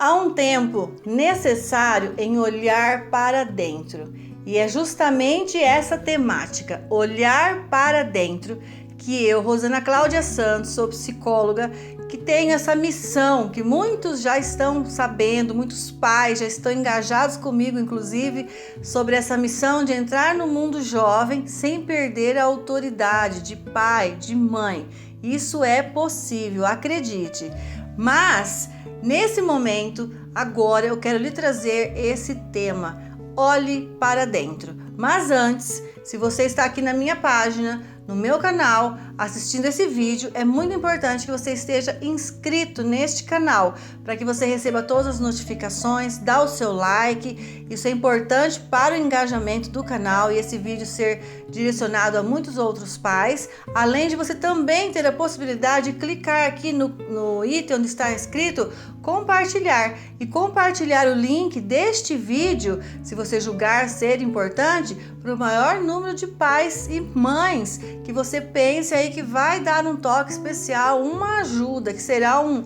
Há um tempo necessário em olhar para dentro, e é justamente essa temática, olhar para dentro, que eu, Rosana Cláudia Santos, sou psicóloga, que tenho essa missão, que muitos já estão sabendo, muitos pais já estão engajados comigo, inclusive, sobre essa missão de entrar no mundo jovem sem perder a autoridade de pai, de mãe. Isso é possível, acredite. Mas nesse momento, agora eu quero lhe trazer esse tema, olhe para dentro. Mas antes, se você está aqui na minha página, no meu canal, assistindo esse vídeo, é muito importante que você esteja inscrito neste canal, para que você receba todas as notificações, dá o seu like, isso é importante para o engajamento do canal e esse vídeo ser direcionado a muitos outros pais, além de você também ter a possibilidade de clicar aqui no item onde está escrito compartilhar e compartilhar o link deste vídeo, se você julgar ser importante, para o maior número de pais e mães que você pense aí que vai dar um toque especial, uma ajuda, que será um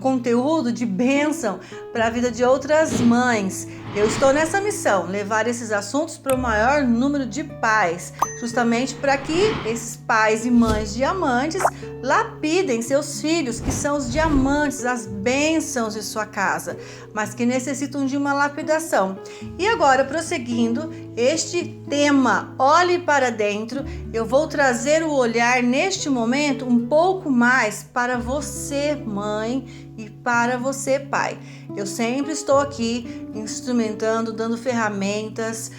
conteúdo de bênção para a vida de outras mães. Eu estou nessa missão, levar esses assuntos para o maior número de pais, justamente para que esses pais e mães diamantes lapidem seus filhos, que são os diamantes, as bênçãos de sua casa, mas que necessitam de uma lapidação. E agora, prosseguindo este tema, olhe para dentro, eu vou trazer o olhar neste momento um pouco mais para você, mãe, e para você, pai. Eu sempre estou aqui instrumentando, dando ferramentas,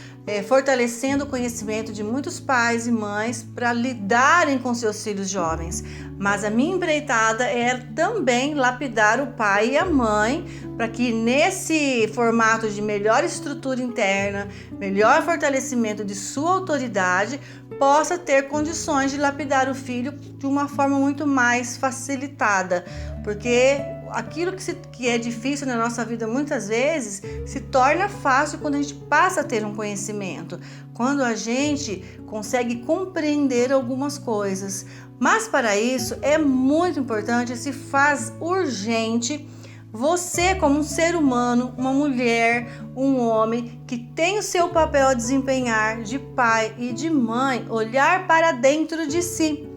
fortalecendo o conhecimento de muitos pais e mães para lidarem com seus filhos jovens. Mas a minha empreitada é também lapidar o pai e a mãe para que nesse formato de melhor estrutura interna, melhor fortalecimento de sua autoridade, possa ter condições de lapidar o filho de uma forma muito mais facilitada, porque aquilo que é difícil na nossa vida muitas vezes se torna fácil quando a gente passa a ter um conhecimento, quando a gente consegue compreender algumas coisas. Mas para isso é muito importante, se faz urgente, você como um ser humano, uma mulher, um homem que tem o seu papel a desempenhar de pai e de mãe, olhar para dentro de si.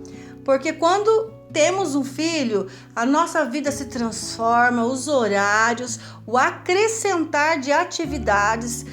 Porque quando temos um filho, a nossa vida se transforma, os horários, o acrescentar de atividades,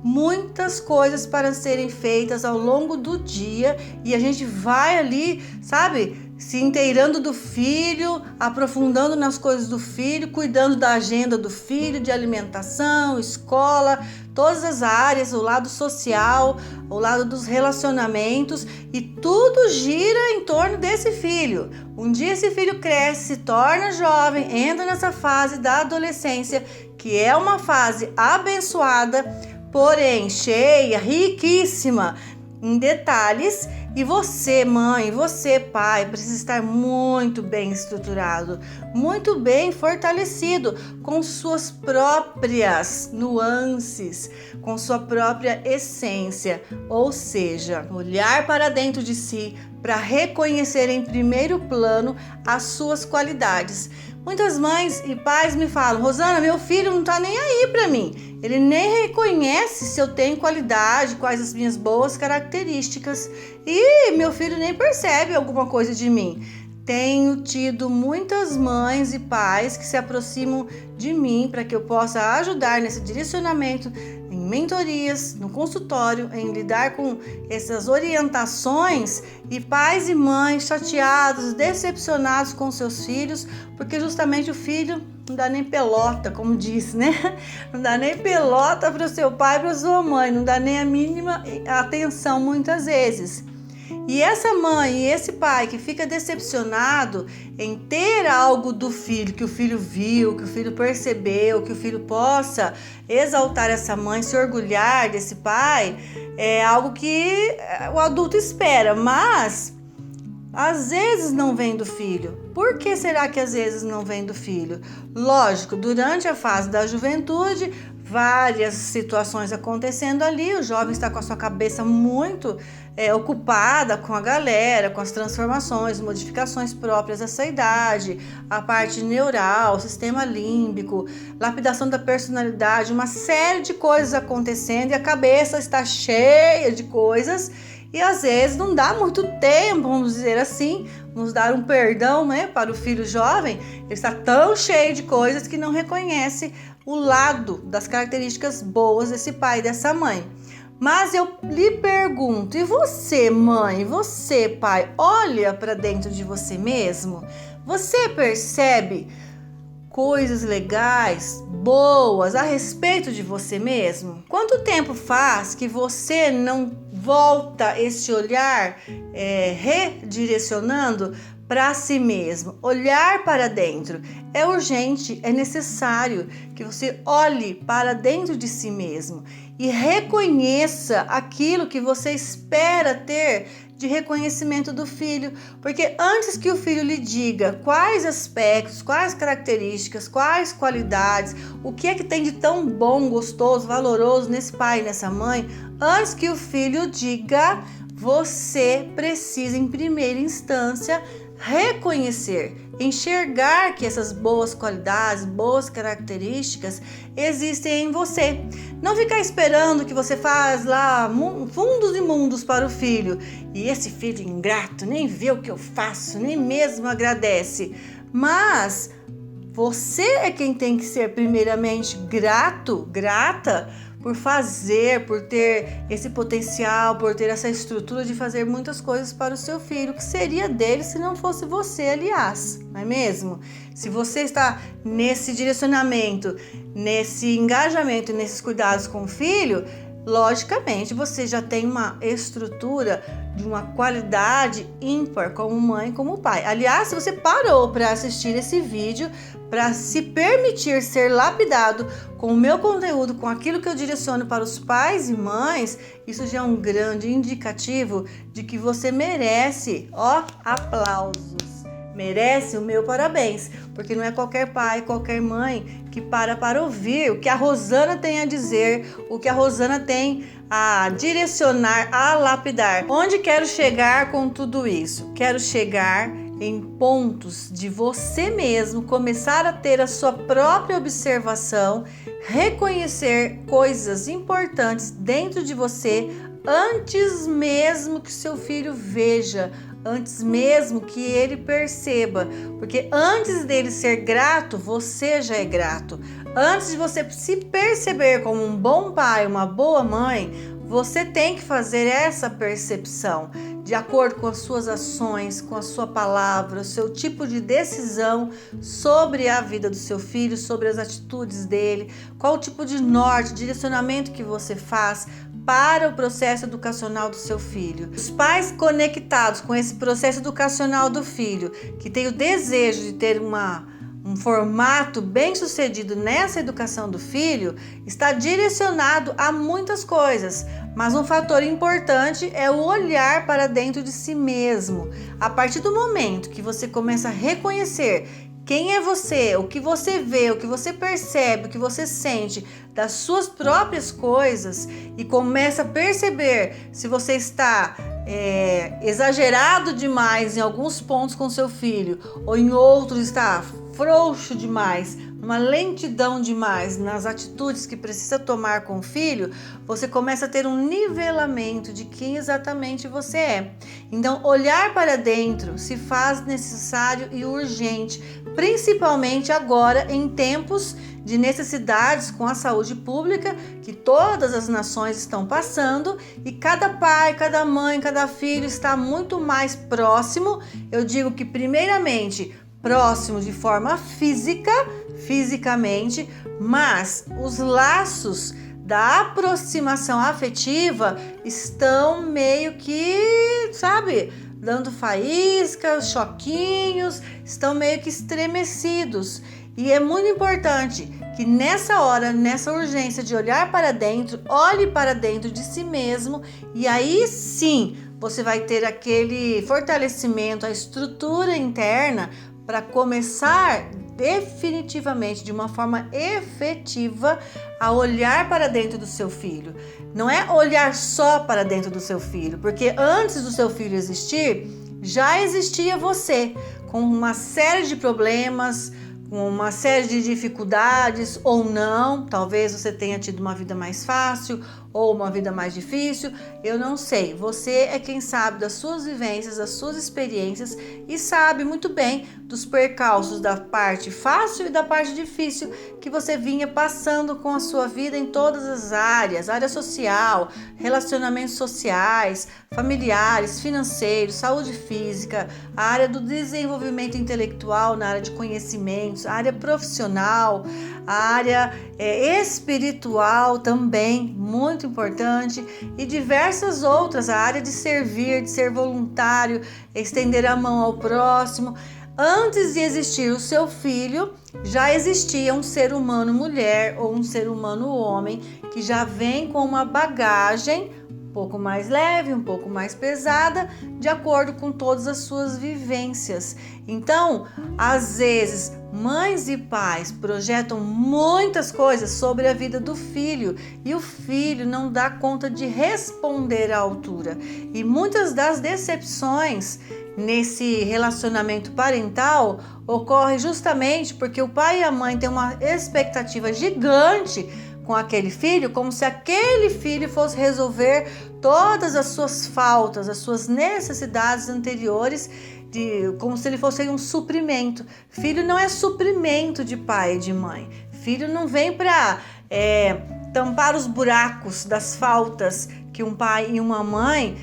muitas coisas para serem feitas ao longo do dia e a gente vai ali, sabe, se inteirando do filho, aprofundando nas coisas do filho, cuidando da agenda do filho, de alimentação, escola, todas as áreas, o lado social, o lado dos relacionamentos, e tudo gira em torno desse filho. Um dia esse filho cresce, se torna jovem, entra nessa fase da adolescência, que é uma fase abençoada, porém cheia, riquíssima em detalhes, e você, mãe, você, pai, precisa estar muito bem estruturado, muito bem fortalecido, com suas próprias nuances, com sua própria essência, ou seja, olhar para dentro de si para reconhecer em primeiro plano as suas qualidades. Muitas mães e pais me falam: Rosana, meu filho não tá nem aí para mim. Ele nem reconhece se eu tenho qualidade, quais as minhas boas características. E meu filho nem percebe alguma coisa de mim. Tenho tido muitas mães e pais que se aproximam de mim para que eu possa ajudar nesse direcionamento, em mentorias, no consultório, em lidar com essas orientações, e pais e mães chateados, decepcionados com seus filhos, porque justamente o filho não dá nem pelota, como diz, né? Não dá nem pelota para o seu pai, para a sua mãe, não dá nem a mínima atenção muitas vezes. E essa mãe e esse pai que fica decepcionado em ter algo do filho, que o filho viu, que o filho percebeu, que o filho possa exaltar essa mãe, se orgulhar desse pai, é algo que o adulto espera, mas às vezes não vem do filho. Por que será que às vezes não vem do filho? Lógico, durante a fase da juventude, várias situações acontecendo ali, o jovem está com a sua cabeça muito ocupada com a galera, com as transformações, modificações próprias dessa idade, a parte neural, o sistema límbico, lapidação da personalidade, uma série de coisas acontecendo e a cabeça está cheia de coisas. E às vezes não dá muito tempo, vamos dizer assim, vamos dar um perdão, né, para o filho jovem. Ele está tão cheio de coisas que não reconhece o lado das características boas desse pai e dessa mãe. Mas eu lhe pergunto, e você, mãe, você, pai, olha para dentro de você mesmo? Você percebe coisas legais, boas a respeito de você mesmo? Quanto tempo faz que você não volta esse olhar redirecionando para si mesmo? Olhar para dentro é urgente, é necessário que você olhe para dentro de si mesmo e reconheça aquilo que você espera ter de reconhecimento do filho, porque antes que o filho lhe diga quais aspectos, quais características, quais qualidades, o que é que tem de tão bom, gostoso, valoroso nesse pai e nessa mãe, antes que o filho diga, você precisa em primeira instância reconhecer, enxergar que essas boas qualidades, boas características existem em você. Não ficar esperando que você faz lá fundos e mundos para o filho e esse filho ingrato nem vê o que eu faço, nem mesmo agradece. Mas você é quem tem que ser primeiramente grato, grata por fazer, por ter esse potencial, por ter essa estrutura de fazer muitas coisas para o seu filho, que seria dele se não fosse você, aliás, não é mesmo? Se você está nesse direcionamento, nesse engajamento, nesses cuidados com o filho, logicamente você já tem uma estrutura de uma qualidade ímpar como mãe, como pai. Aliás, se você parou para assistir esse vídeo, para se permitir ser lapidado com o meu conteúdo, com aquilo que eu direciono para os pais e mães, isso já é um grande indicativo de que você merece, aplausos. Merece o meu parabéns, porque não é qualquer pai, qualquer mãe que para ouvir o que a Rosana tem a dizer, o que a Rosana tem a direcionar, a lapidar. Onde quero chegar com tudo isso? Quero chegar em pontos de você mesmo começar a ter a sua própria observação, reconhecer coisas importantes dentro de você antes mesmo que seu filho veja, antes mesmo que ele perceba, porque antes dele ser grato, você já é grato. Antes de você se perceber como um bom pai, uma boa mãe, você tem que fazer essa percepção de acordo com as suas ações, com a sua palavra, o seu tipo de decisão sobre a vida do seu filho, sobre as atitudes dele, qual o tipo de norte, direcionamento que você faz para o processo educacional do seu filho. Os pais conectados com esse processo educacional do filho, que tem o desejo de ter um formato bem sucedido nessa educação do filho, está direcionado a muitas coisas, mas um fator importante é o olhar para dentro de si mesmo. A partir do momento que você começa a reconhecer quem é você, o que você vê, o que você percebe, o que você sente das suas próprias coisas e começa a perceber se você está exagerado demais em alguns pontos com seu filho ou em outros está frouxo demais, uma lentidão demais nas atitudes que precisa tomar com o filho, você começa a ter um nivelamento de quem exatamente você é. Então, olhar para dentro se faz necessário e urgente, principalmente agora em tempos de necessidades com a saúde pública que todas as nações estão passando e cada pai, cada mãe, cada filho está muito mais próximo. Eu digo que primeiramente próximo de forma fisicamente, mas os laços da aproximação afetiva estão meio que, dando faíscas, choquinhos, estão meio que estremecidos. E é muito importante que nessa hora, nessa urgência de olhar para dentro, olhe para dentro de si mesmo e aí sim você vai ter aquele fortalecimento, a estrutura interna para começar definitivamente, de uma forma efetiva, a olhar para dentro do seu filho. Não é olhar só para dentro do seu filho, porque antes do seu filho existir, já existia você, com uma série de problemas, com uma série de dificuldades ou não. Talvez você tenha tido uma vida mais fácil ou uma vida mais difícil, eu não sei. Você é quem sabe das suas vivências, das suas experiências e sabe muito bem dos percalços da parte fácil e da parte difícil que você vinha passando com a sua vida em todas as áreas, área social, relacionamentos sociais, familiares, financeiros, saúde física, a área do desenvolvimento intelectual, na área de conhecimentos, a área profissional, a área espiritual também, muito importante, e diversas outras, a área de servir, de ser voluntário, estender a mão ao próximo. Antes de existir o seu filho, já existia um ser humano mulher ou um ser humano homem que já vem com uma bagagem um pouco mais leve, um pouco mais pesada, de acordo com todas as suas vivências. Então, às vezes, mães e pais projetam muitas coisas sobre a vida do filho e o filho não dá conta de responder à altura. E muitas das decepções nesse relacionamento parental ocorre justamente porque o pai e a mãe têm uma expectativa gigante com aquele filho, como se aquele filho fosse resolver todas as suas faltas, as suas necessidades anteriores, como se ele fosse um suprimento. Filho não é suprimento de pai e de mãe. Filho não vem para tampar os buracos das faltas que um pai e uma mãe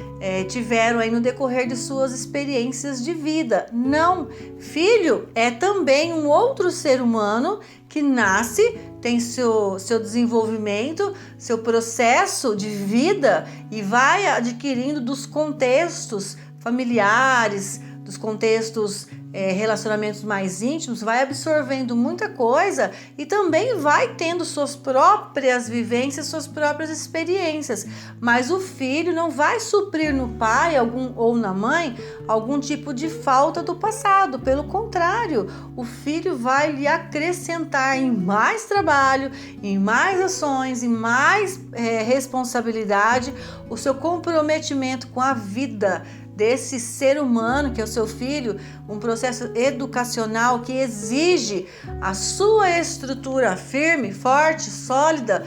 tiveram aí no decorrer de suas experiências de vida. Não, filho é também um outro ser humano que nasce, tem seu desenvolvimento, seu processo de vida e vai adquirindo dos contextos familiares, dos contextos relacionamentos mais íntimos, vai absorvendo muita coisa e também vai tendo suas próprias vivências, suas próprias experiências. Mas o filho não vai suprir no pai ou na mãe algum tipo de falta do passado. Pelo contrário, o filho vai lhe acrescentar em mais trabalho, em mais ações, em mais responsabilidade, o seu comprometimento com a vida desse ser humano que é o seu filho, um processo educacional que exige a sua estrutura firme, forte, sólida,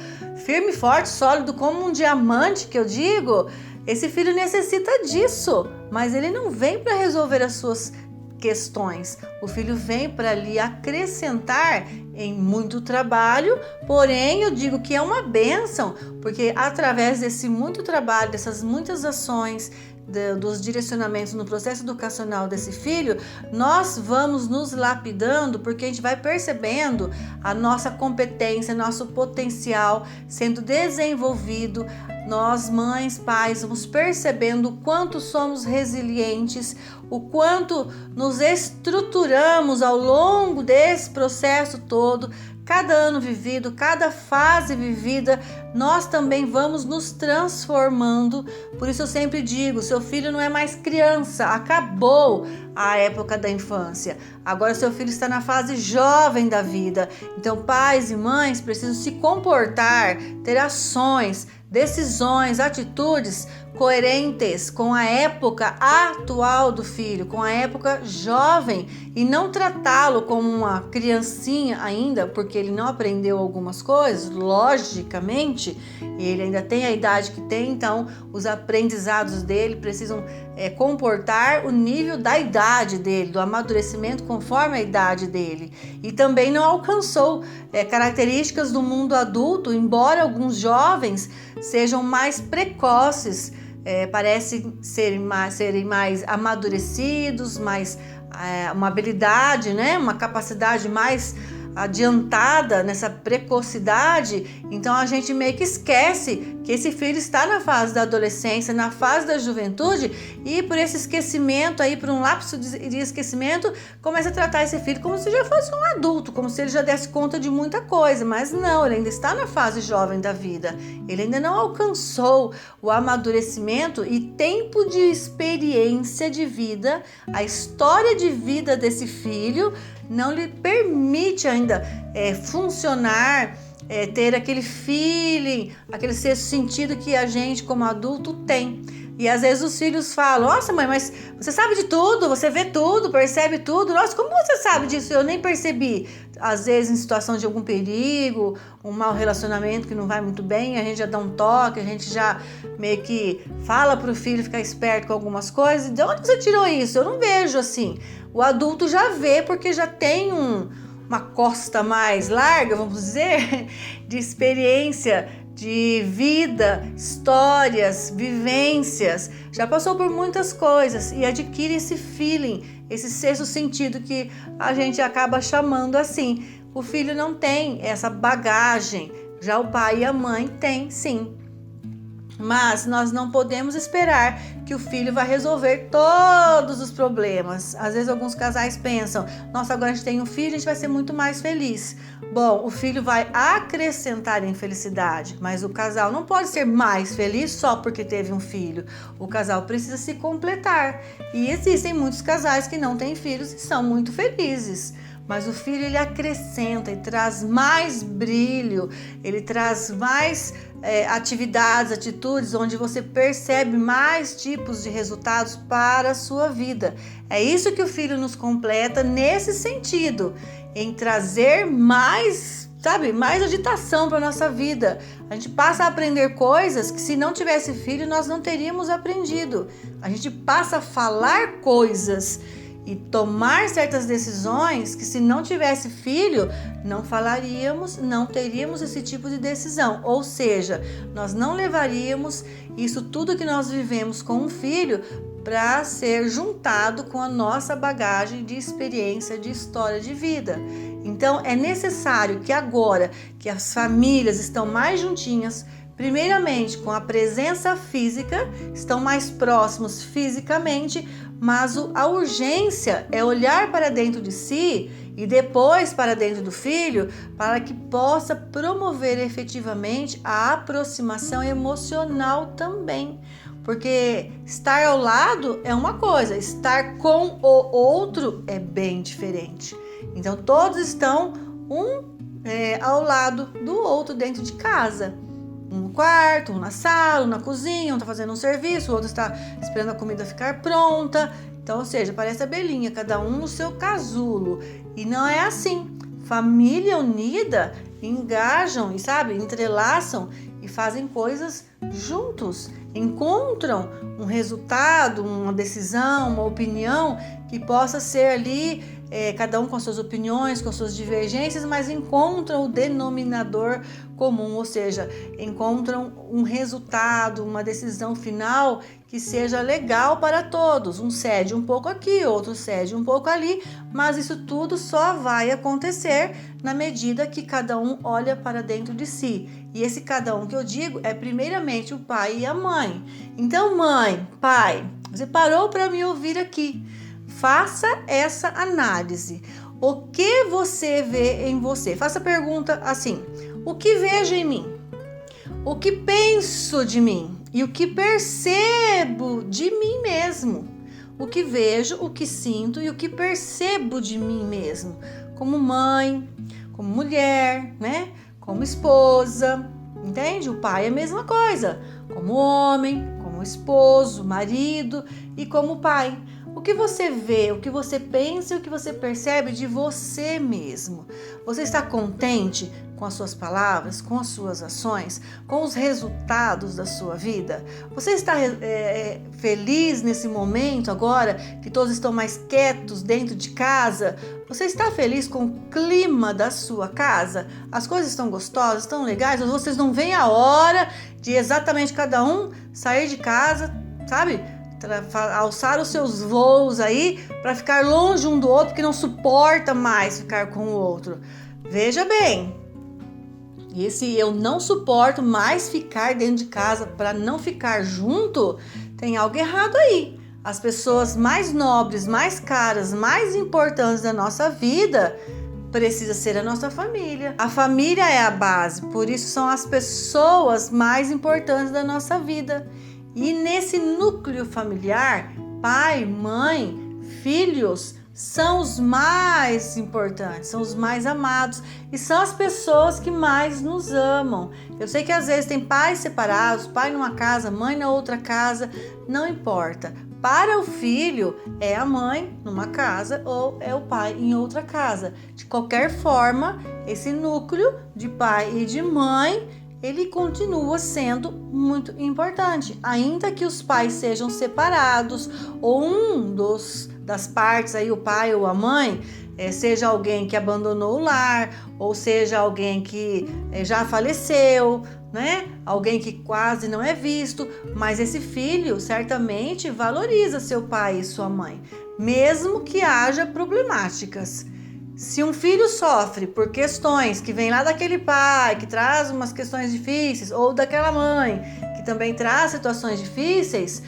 sólido como um diamante, que eu digo. Esse filho necessita disso, mas ele não vem para resolver as suas questões. O filho vem para lhe acrescentar em muito trabalho, porém eu digo que é uma bênção, porque através desse muito trabalho, dessas muitas ações, dos direcionamentos no processo educacional desse filho, nós vamos nos lapidando, porque a gente vai percebendo a nossa competência, nosso potencial sendo desenvolvido. Nós, mães, pais, vamos percebendo o quanto somos resilientes, o quanto nos estruturamos ao longo desse processo todo. Cada ano vivido, cada fase vivida, nós também vamos nos transformando. Por isso eu sempre digo, seu filho não é mais criança, acabou a época da infância. Agora seu filho está na fase jovem da vida. Então pais e mães precisam se comportar, ter ações, decisões, atitudes coerentes com a época atual do filho, com a época jovem, e não tratá-lo como uma criancinha ainda, porque ele não aprendeu algumas coisas, logicamente, ele ainda tem a idade que tem, então os aprendizados dele precisam comportar o nível da idade dele, do amadurecimento conforme a idade dele, e também não alcançou características do mundo adulto, embora alguns jovens sejam mais precoces, parecem serem mais amadurecidos, mais uma habilidade, né? Uma capacidade mais adiantada, nessa precocidade, então a gente meio que esquece que esse filho está na fase da adolescência, na fase da juventude, e por esse esquecimento aí, por um lapso de esquecimento, começa a tratar esse filho como se já fosse um adulto, como se ele já desse conta de muita coisa, mas não, ele ainda está na fase jovem da vida, ele ainda não alcançou o amadurecimento e tempo de experiência de vida, a história de vida desse filho não lhe permite ainda funcionar, ter aquele feeling, aquele sexto sentido que a gente como adulto tem. E às vezes os filhos falam: nossa mãe, mas você sabe de tudo, você vê tudo, percebe tudo. Nossa, como você sabe disso? Eu nem percebi. Às vezes em situação de algum perigo, um mau relacionamento que não vai muito bem, a gente já dá um toque, a gente já meio que fala pro filho ficar esperto com algumas coisas. De onde você tirou isso? Eu não vejo assim. O adulto já vê porque já tem uma costa mais larga, vamos dizer, de experiência, de vida, histórias, vivências, já passou por muitas coisas e adquire esse feeling, esse sexto sentido que a gente acaba chamando assim. O filho não tem essa bagagem, já o pai e a mãe têm, sim. Mas nós não podemos esperar que o filho vai resolver todos os problemas. Às vezes alguns casais pensam: nossa, agora a gente tem um filho, a gente vai ser muito mais feliz. Bom, o filho vai acrescentar em felicidade, mas o casal não pode ser mais feliz só porque teve um filho. O casal precisa se completar. E existem muitos casais que não têm filhos e são muito felizes. Mas o filho, ele acrescenta e traz mais brilho, ele traz mais atividades, atitudes, onde você percebe mais tipos de resultados para a sua vida. É isso que o filho nos completa nesse sentido, em trazer mais, mais agitação para a nossa vida. A gente passa a aprender coisas que, se não tivesse filho, nós não teríamos aprendido. A gente passa a falar coisas e tomar certas decisões que, se não tivesse filho, não falaríamos, não teríamos esse tipo de decisão. Ou seja, nós não levaríamos isso tudo que nós vivemos com um filho para ser juntado com a nossa bagagem de experiência, de história de vida. Então, é necessário que agora que as famílias estão mais juntinhas, primeiramente com a presença física, estão mais próximos fisicamente, mas a urgência é olhar para dentro de si e depois para dentro do filho, para que possa promover efetivamente a aproximação emocional também. Porque estar ao lado é uma coisa, estar com o outro é bem diferente. Então todos estão ao lado do outro dentro de casa. Um no quarto, um na sala, um na cozinha, um está fazendo um serviço, o outro está esperando a comida ficar pronta. Então, ou seja, parece abelhinha, cada um no seu casulo. E não é assim. Família unida engajam e, entrelaçam e fazem coisas juntos. Encontram um resultado, uma decisão, uma opinião que possa ser ali, cada um com suas opiniões, com suas divergências, mas encontram o denominador comum, ou seja, encontram um resultado, uma decisão final que seja legal para todos. Um cede um pouco aqui, outro cede um pouco ali, mas isso tudo só vai acontecer na medida que cada um olha para dentro de si. E esse cada um que eu digo é primeiramente o pai e a mãe. Então, mãe, pai, você parou para me ouvir aqui. Faça essa análise. O que você vê em você? Faça a pergunta assim: o que vejo em mim? O que penso de mim? E o que percebo de mim mesmo? O que vejo, o que sinto e o que percebo de mim mesmo? Como mãe, como mulher, como esposa, entende? O pai é a mesma coisa, como homem, como esposo, marido e como pai. O que você vê, o que você pensa e o que você percebe de você mesmo? Você está contente com as suas palavras, com as suas ações, com os resultados da sua vida? Você está feliz nesse momento agora que todos estão mais quietos dentro de casa? Você está feliz com o clima da sua casa? As coisas estão gostosas, estão legais? Ou vocês não veem a hora de exatamente cada um sair de casa, alçar os seus voos aí para ficar longe um do outro, porque não suporta mais ficar com o outro? Veja bem, esse eu não suporto mais ficar dentro de casa para não ficar junto, tem algo errado aí. As pessoas mais nobres, mais caras, mais importantes da nossa vida precisa ser a nossa família. A família é a base, por isso são as pessoas mais importantes da nossa vida. E nesse núcleo familiar, pai, mãe, filhos são os mais importantes, são os mais amados e são as pessoas que mais nos amam. Eu sei que às vezes tem pais separados, pai numa casa, mãe na outra casa, não importa. Para o filho, é a mãe numa casa ou é o pai em outra casa. De qualquer forma, esse núcleo de pai e de mãe, ele continua sendo muito importante. Ainda que os pais sejam separados ou das partes, aí, o pai ou a mãe, seja alguém que abandonou o lar, ou seja alguém que já faleceu, né? Alguém que quase não é visto, mas esse filho certamente valoriza seu pai e sua mãe, mesmo que haja problemáticas. Se um filho sofre por questões que vêm lá daquele pai, que traz umas questões difíceis, ou daquela mãe, que também traz situações difíceis,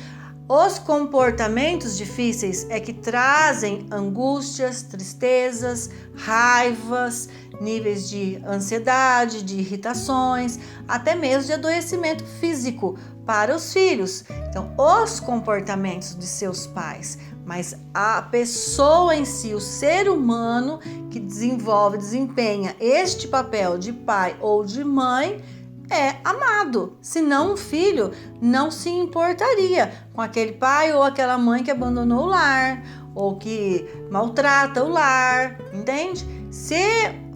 os comportamentos difíceis é que trazem angústias, tristezas, raivas, níveis de ansiedade, de irritações, até mesmo de adoecimento físico para os filhos. Então, os comportamentos de seus pais, mas a pessoa em si, o ser humano que desempenha este papel de pai ou de mãe, é amado. Senão um filho não se importaria com aquele pai ou aquela mãe que abandonou o lar ou que maltrata o lar, entende? Se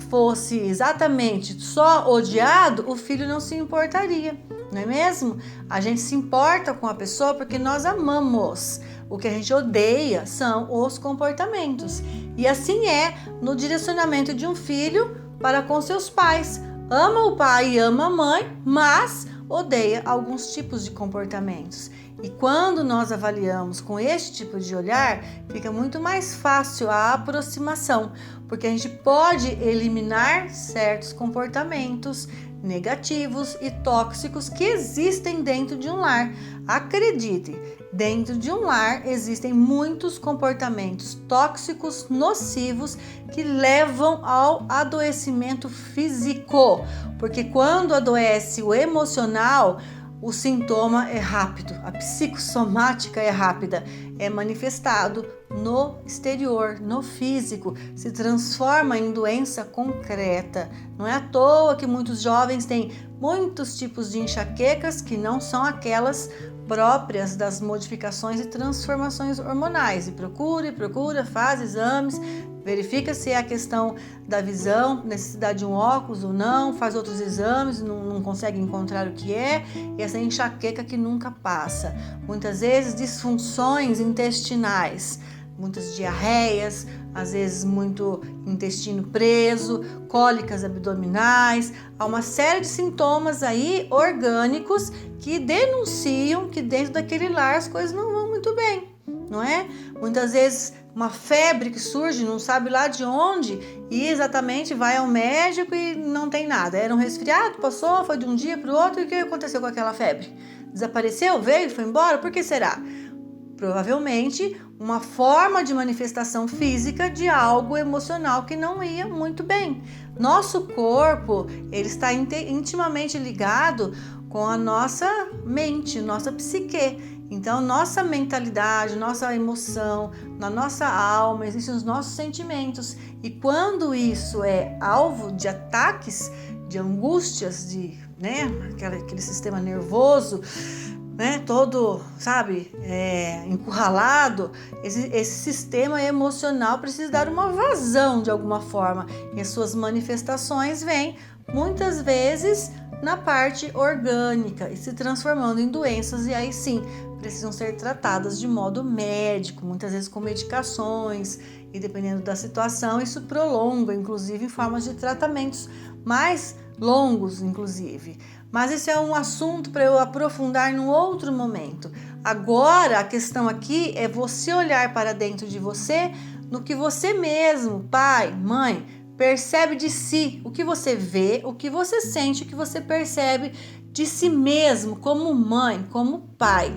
fosse exatamente só odiado, o filho não se importaria, não é mesmo? A gente se importa com a pessoa porque nós amamos. O que a gente odeia são os comportamentos. E assim é no direcionamento de um filho para com seus pais. Ama o pai e ama a mãe, mas odeia alguns tipos de comportamentos. E quando nós avaliamos com este tipo de olhar, fica muito mais fácil a aproximação, porque a gente pode eliminar certos comportamentos negativos e tóxicos que existem dentro de um lar. Acredite, dentro de um lar existem muitos comportamentos tóxicos, nocivos, que levam ao adoecimento físico, porque quando adoece o emocional, o sintoma é rápido, a psicossomática é rápida, é manifestado no exterior, no físico, se transforma em doença concreta. Não é à toa que muitos jovens têm muitos tipos de enxaquecas que não são aquelas próprias das modificações e transformações hormonais. E procura, faz exames, verifica se é a questão da visão, necessidade de um óculos ou não, faz outros exames, não consegue encontrar o que é, e essa enxaqueca que nunca passa. Muitas vezes disfunções intestinais, muitas diarreias, às vezes muito intestino preso, cólicas abdominais, há uma série de sintomas aí orgânicos que denunciam que dentro daquele lar as coisas não vão muito bem, não é? Muitas vezes uma febre que surge, não sabe lá de onde, e exatamente vai ao médico e não tem nada. Era um resfriado, passou, foi de um dia para o outro, e o que aconteceu com aquela febre? Desapareceu, veio, foi embora? Por que será? Provavelmente uma forma de manifestação física de algo emocional que não ia muito bem. Nosso corpo, ele está intimamente ligado com a nossa mente, nossa psique. Então, nossa mentalidade, nossa emoção, na nossa alma, existem os nossos sentimentos. E quando isso é alvo de ataques, de angústias, aquele sistema nervoso, todo, encurralado, esse sistema emocional precisa dar uma vazão de alguma forma. E as suas manifestações vêm, muitas vezes, na parte orgânica e se transformando em doenças, e aí sim, precisam ser tratadas de modo médico, muitas vezes com medicações, e dependendo da situação, isso prolonga, inclusive em formas de tratamentos mais longos, inclusive. Mas esse é um assunto para eu aprofundar num outro momento. Agora, a questão aqui é você olhar para dentro de você, no que você mesmo, pai, mãe, percebe de si, o que você vê, o que você sente, o que você percebe de si mesmo como mãe, como pai.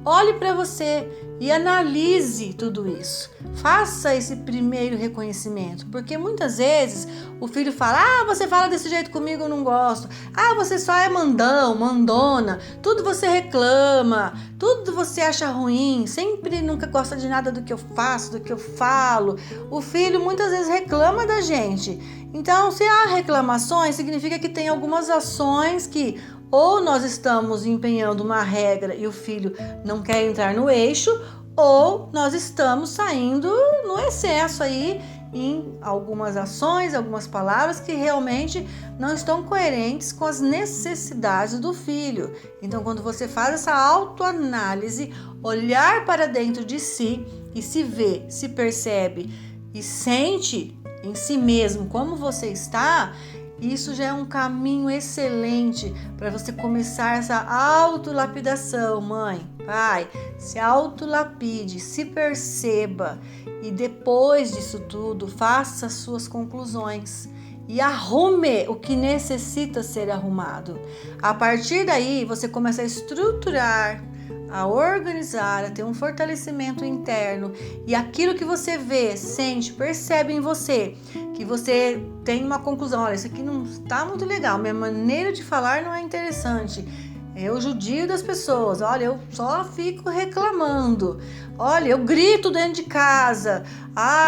Olhe para você e analise tudo isso. Faça esse primeiro reconhecimento, porque muitas vezes o filho fala: você fala desse jeito comigo, eu não gosto. Você só é mandão, mandona, tudo você reclama, tudo você acha ruim, sempre nunca gosta de nada do que eu faço, do que eu falo. O filho muitas vezes reclama da gente. Então, se há reclamações, significa que tem algumas ações que ou nós estamos empenhando uma regra e o filho não quer entrar no eixo, ou nós estamos saindo no excesso aí em algumas ações, algumas palavras que realmente não estão coerentes com as necessidades do filho. Então, quando você faz essa autoanálise, olhar para dentro de si e se vê, se percebe e sente em si mesmo como você está, isso já é um caminho excelente para você começar essa autolapidação, mãe, pai. Se autolapide, se perceba e depois disso tudo, faça as suas conclusões e arrume o que necessita ser arrumado. A partir daí, você começa a estruturar, a organizar, a ter um fortalecimento interno e aquilo que você vê, sente, percebe em você, que você tem uma conclusão: olha, isso aqui não está muito legal, minha maneira de falar não é interessante, eu judio das pessoas, olha, eu só fico reclamando, olha, eu grito dentro de casa,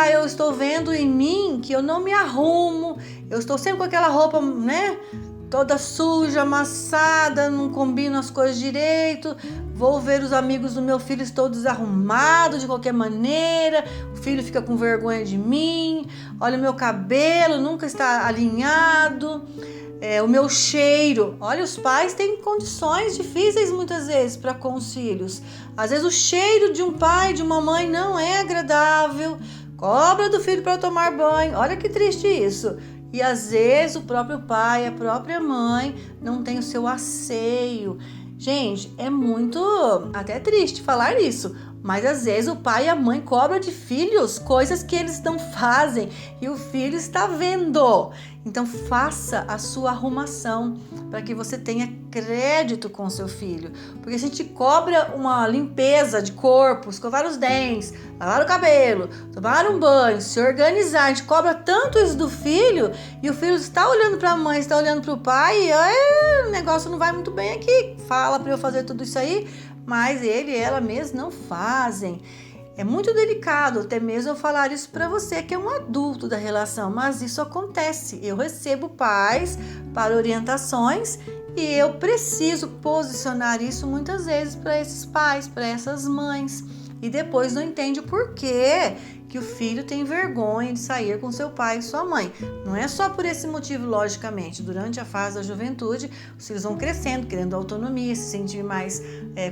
eu estou vendo em mim que eu não me arrumo, eu estou sempre com aquela roupa, né, toda suja, amassada, não combino as coisas direito, vou ver os amigos do meu filho, estou desarrumado de qualquer maneira, o filho fica com vergonha de mim, olha o meu cabelo, nunca está alinhado, o meu cheiro, olha, os pais têm condições difíceis muitas vezes para com os filhos, às vezes o cheiro de um pai, de uma mãe não é agradável, cobra do filho para tomar banho, olha que triste isso. E às vezes o próprio pai, a própria mãe não tem o seu asseio. Gente, é muito até triste falar isso, mas às vezes o pai e a mãe cobram de filhos coisas que eles não fazem e o filho está vendo. Então faça a sua arrumação para que você tenha crédito com seu filho. Porque a gente cobra uma limpeza de corpo, escovar os dentes, lavar o cabelo, tomar um banho, se organizar. A gente cobra tanto isso do filho e o filho está olhando para a mãe, está olhando para o pai e o negócio não vai muito bem aqui. Fala para eu fazer tudo isso aí, mas ele e ela mesmo não fazem. É muito delicado até mesmo eu falar isso para você que é um adulto da relação, mas isso acontece. Eu recebo pais para orientações e eu preciso posicionar isso muitas vezes para esses pais, para essas mães. E depois não entende o porquê que o filho tem vergonha de sair com seu pai e sua mãe. Não é só por esse motivo, logicamente. Durante a fase da juventude, os filhos vão crescendo, querendo autonomia, se sentir mais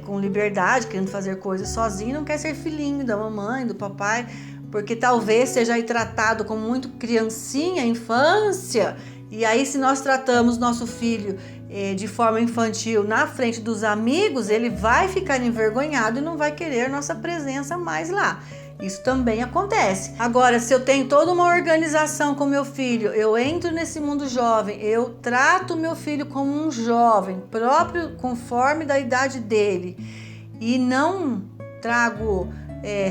com liberdade, querendo fazer coisas sozinho, não quer ser filhinho da mamãe, do papai, porque talvez seja aí tratado como muito criancinha, infância. E aí, se nós tratamos nosso filho de forma infantil na frente dos amigos, ele vai ficar envergonhado e não vai querer nossa presença mais lá. Isso também acontece. Agora, se eu tenho toda uma organização com meu filho, eu entro nesse mundo jovem, eu trato meu filho como um jovem, próprio conforme da idade dele, e não trago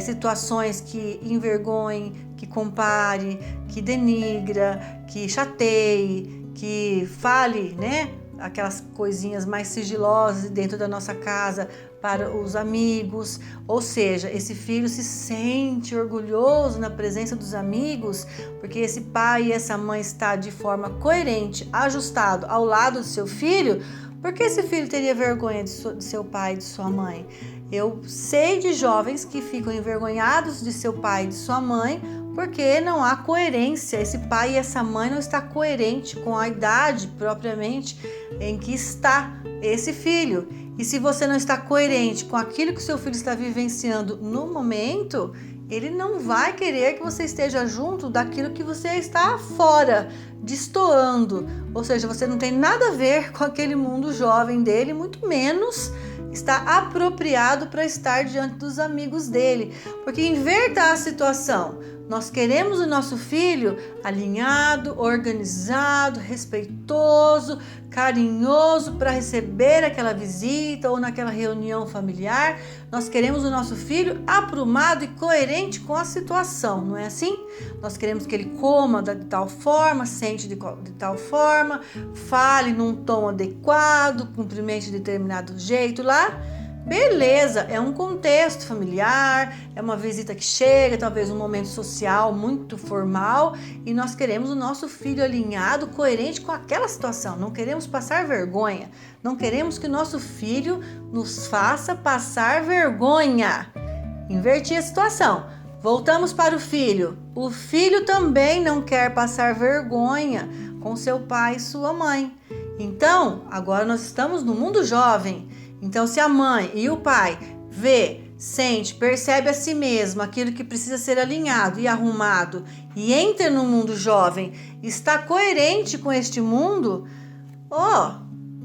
situações que envergonhem, que compare, que denigra, que chateie, que fale, né? Aquelas coisinhas mais sigilosas dentro da nossa casa para os amigos, ou seja, esse filho se sente orgulhoso na presença dos amigos, porque esse pai e essa mãe está de forma coerente, ajustado ao lado do seu filho. Por que esse filho teria vergonha de seu pai e de sua mãe? Eu sei de jovens que ficam envergonhados de seu pai e de sua mãe porque não há coerência. Esse pai e essa mãe não está coerente com a idade propriamente em que está esse filho. E se você não está coerente com aquilo que o seu filho está vivenciando no momento, ele não vai querer que você esteja junto daquilo que você está fora, destoando. Ou seja, você não tem nada a ver com aquele mundo jovem dele, muito menos está apropriado para estar diante dos amigos dele. Porque inverta a situação. Nós queremos o nosso filho alinhado, organizado, respeitoso, carinhoso para receber aquela visita ou naquela reunião familiar. Nós queremos o nosso filho aprumado e coerente com a situação, não é assim? Nós queremos que ele coma de tal forma, sente de tal forma, fale num tom adequado, cumprimente de determinado jeito lá. Beleza, é um contexto familiar, é uma visita que chega, talvez um momento social muito formal, e nós queremos o nosso filho alinhado, coerente com aquela situação. Não queremos passar vergonha, não queremos que o nosso filho nos faça passar vergonha. Inverti a situação. Voltamos para o filho. O filho também não quer passar vergonha com seu pai e sua mãe. Então, agora nós estamos no mundo jovem. Então, se a mãe e o pai vê, sente, percebe a si mesmo aquilo que precisa ser alinhado e arrumado e entra no mundo jovem, está coerente com este mundo,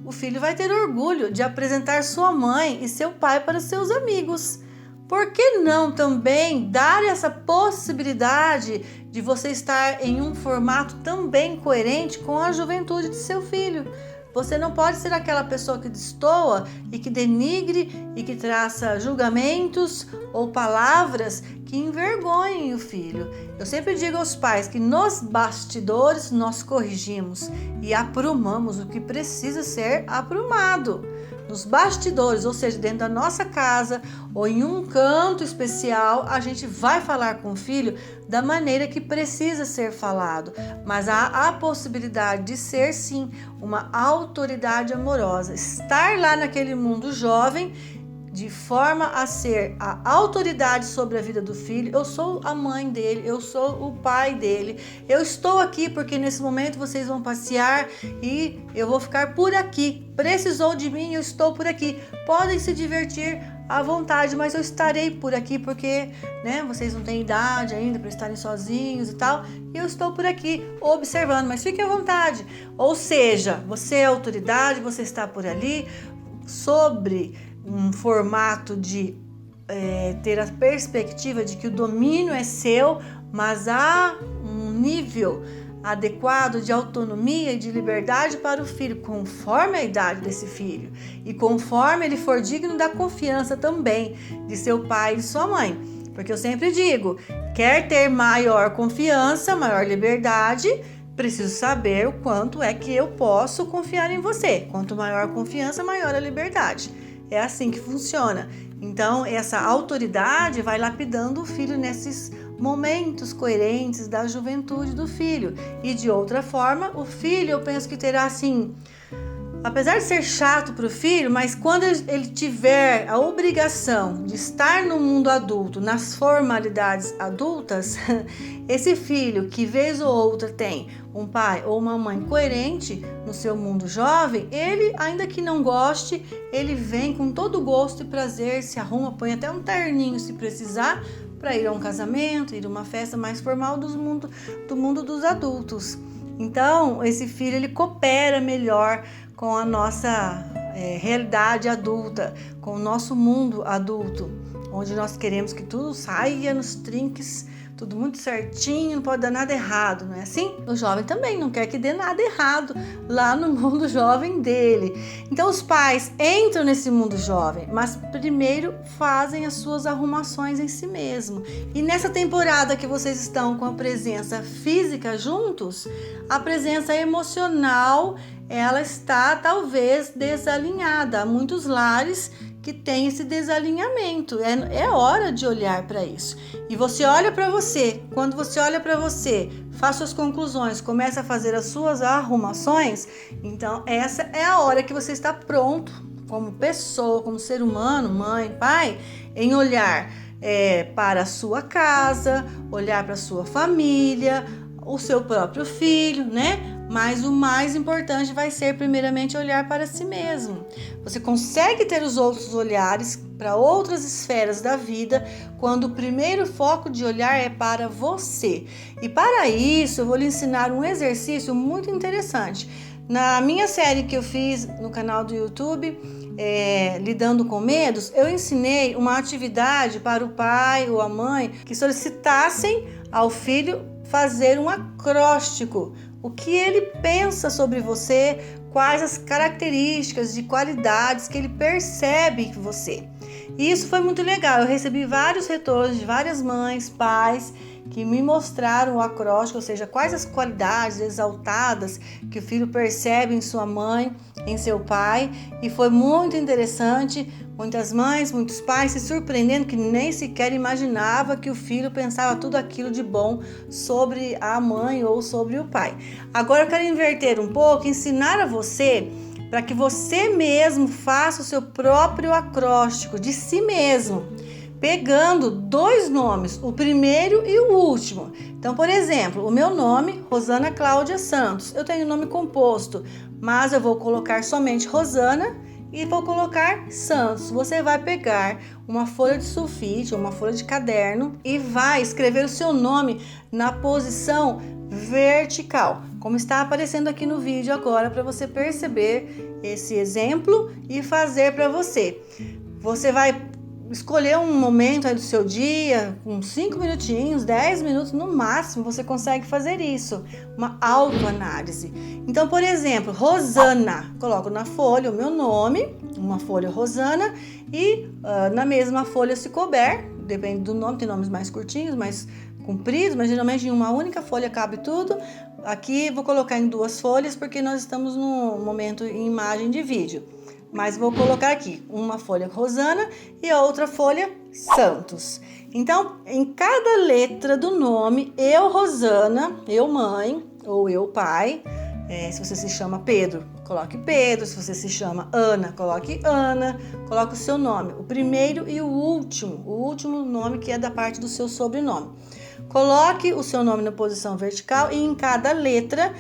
o filho vai ter orgulho de apresentar sua mãe e seu pai para seus amigos. Por que não também dar essa possibilidade de você estar em um formato também coerente com a juventude de seu filho? Você não pode ser aquela pessoa que destoa e que denigre e que traça julgamentos ou palavras que envergonhem o filho. Eu sempre digo aos pais que nos bastidores nós corrigimos e aprumamos o que precisa ser aprumado. Nos bastidores, ou seja, dentro da nossa casa ou em um canto especial, a gente vai falar com o filho da maneira que precisa ser falado, mas há a possibilidade de ser sim uma autoridade amorosa, estar lá naquele mundo jovem de forma a ser a autoridade sobre a vida do filho. Eu sou a mãe dele, eu sou o pai dele, eu estou aqui porque nesse momento vocês vão passear e eu vou ficar por aqui. Precisou de mim, eu estou por aqui. Podem se divertir à vontade, mas eu estarei por aqui porque, vocês não têm idade ainda para estarem sozinhos e tal. E eu estou por aqui observando, mas fiquem à vontade. Ou seja, você é autoridade, você está por ali sobre um formato de ter a perspectiva de que o domínio é seu, mas há um nível adequado de autonomia e de liberdade para o filho, conforme a idade desse filho e conforme ele for digno da confiança também de seu pai e de sua mãe. Porque eu sempre digo, quer ter maior confiança, maior liberdade, preciso saber o quanto é que eu posso confiar em você. Quanto maior a confiança, maior a liberdade. É assim que funciona. Então, essa autoridade vai lapidando o filho nesses momentos coerentes da juventude do filho. E de outra forma, o filho, eu penso que terá assim, apesar de ser chato para o filho, mas quando ele tiver a obrigação de estar no mundo adulto, nas formalidades adultas, esse filho que vez ou outra tem um pai ou uma mãe coerente no seu mundo jovem, ele, ainda que não goste, ele vem com todo gosto e prazer, se arruma, põe até um terninho se precisar, para ir a um casamento, ir a uma festa mais formal do mundo dos adultos. Então, esse filho, ele coopera melhor com a nossa realidade adulta, com o nosso mundo adulto, onde nós queremos que tudo saia nos trinques, tudo muito certinho, não pode dar nada errado, não é assim? O jovem também não quer que dê nada errado lá no mundo jovem dele. Então os pais entram nesse mundo jovem, mas primeiro fazem as suas arrumações em si mesmo. E nessa temporada que vocês estão com a presença física juntos, a presença emocional, ela está talvez desalinhada. Há muitos lares que tem esse desalinhamento. É hora de olhar para isso. E você olha para você. Quando você olha para você, faz suas conclusões, começa a fazer as suas arrumações, então essa é a hora que você está pronto, como pessoa, como ser humano, mãe, pai, em olhar para a sua casa, olhar para a sua família, o seu próprio filho, né? Mas o mais importante vai ser primeiramente olhar para si mesmo. Você consegue ter os outros olhares para outras esferas da vida quando o primeiro foco de olhar é para você. E para isso eu vou lhe ensinar um exercício muito interessante. Na minha série que eu fiz no canal do YouTube, Lidando com Medos, eu ensinei uma atividade para o pai ou a mãe que solicitassem ao filho fazer um acróstico. O que ele pensa sobre você, quais as características de qualidades que ele percebe em você. E isso foi muito legal. Eu recebi vários retornos de várias mães, pais, que me mostraram o acróstico, ou seja, quais as qualidades exaltadas que o filho percebe em sua mãe, em seu pai, e foi muito interessante. Muitas mães, muitos pais se surpreendendo que nem sequer imaginava que o filho pensava tudo aquilo de bom sobre a mãe ou sobre o pai. Agora eu quero inverter um pouco, ensinar a você para que você mesmo faça o seu próprio acróstico de si mesmo, pegando 2 nomes, o primeiro e o último. Então, por exemplo, o meu nome, Rosana Cláudia Santos. Eu tenho nome composto, mas eu vou colocar somente Rosana e vou colocar Santos. Você vai pegar uma folha de sulfite, uma folha de caderno e vai escrever o seu nome na posição vertical, como está aparecendo aqui no vídeo agora, para você perceber esse exemplo e fazer para você. Você vai escolher um momento aí do seu dia, uns 5 minutinhos, 10 minutos no máximo, você consegue fazer isso, uma autoanálise. Então, por exemplo, Rosana, coloco na folha o meu nome, uma folha Rosana, e na mesma folha, se couber, depende do nome, tem nomes mais curtinhos, mais compridos, mas geralmente em uma única folha cabe tudo. Aqui vou colocar em 2 folhas, porque nós estamos no momento em imagem de vídeo. Mas vou colocar aqui uma folha Rosana e a outra folha Santos. Então, em cada letra do nome, eu Rosana, eu mãe ou eu pai, se você se chama Pedro, coloque Pedro, se você se chama Ana, coloque Ana, coloque o seu nome, o primeiro e o último nome que é da parte do seu sobrenome. Coloque o seu nome na posição vertical e em cada letra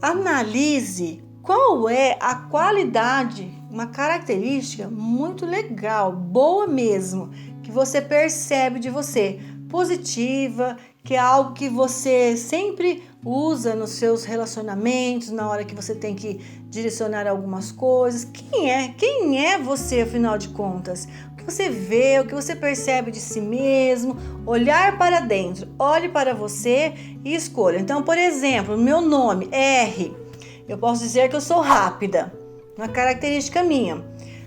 analise qual é a qualidade, uma característica muito legal, boa mesmo, que você percebe de você, positiva, que é algo que você sempre usa nos seus relacionamentos, na hora que você tem que direcionar algumas coisas. Quem é você, afinal de contas? O que você vê, o que você percebe de si mesmo, olhar para dentro, olhe para você e escolha. Então, por exemplo, meu nome, R. Eu posso dizer que eu sou rápida, uma característica minha.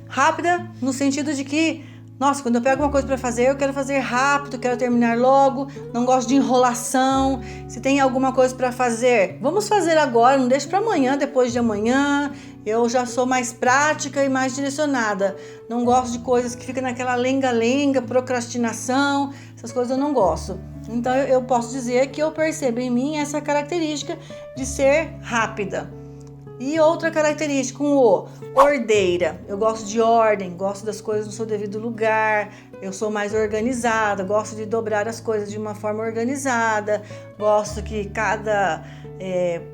Rápida no sentido de que, nossa, quando eu pego uma coisa para fazer, eu quero fazer rápido, quero terminar logo, não gosto de enrolação. Se tem alguma coisa para fazer, vamos fazer agora, não deixe para amanhã, depois de amanhã. Eu já sou mais prática e mais direcionada. Não gosto de coisas que ficam naquela lenga-lenga, procrastinação, essas coisas eu não gosto. Então eu posso dizer que eu percebo em mim essa característica de ser rápida. E outra característica, ordeira. Eu gosto de ordem, gosto das coisas no seu devido lugar, eu sou mais organizada, gosto de dobrar as coisas de uma forma organizada, gosto que cada